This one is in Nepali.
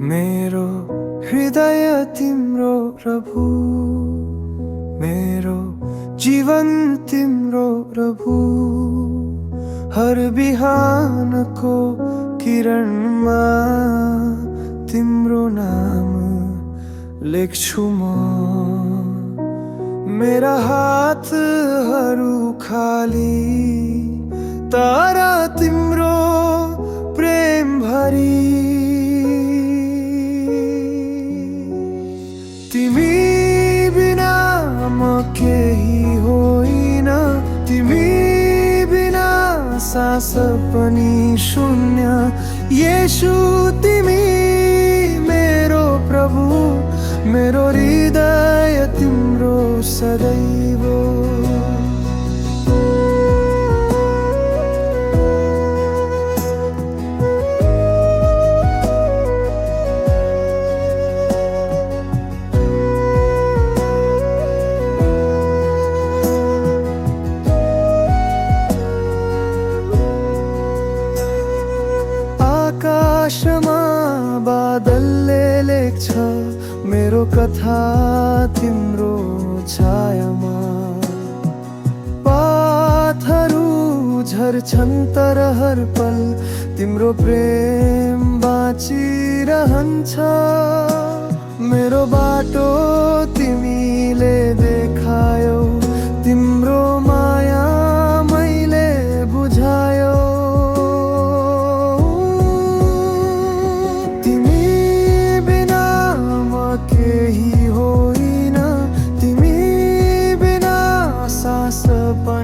मेरो हृदय तिम्रो प्रभु, मेरो जीवन तिम्रो प्रभु। हर बिहानको किरणमा तिम्रो नाम लेख्छु म। मेरा हातहरू खाली तर तिम्रो प्रेम भरी। तिमी बिना म केही होइन, तिमी बिना सास पनि शून्य। येशू तिमी मेरो प्रभु, मेरो हृदय तिम्रो सदैव। आकाशमा बादलले लेख्छ मेरो कथा तिम्रो छायामा। पातहरू झर्छन् तर हर पल तिम्रो प्रेम बाँचिरहन्छ। मेरो बाटो तिमीले देखायौ, तिम्रो माया मैले बुझायो। केही होइन, तिमी बिना सास पनि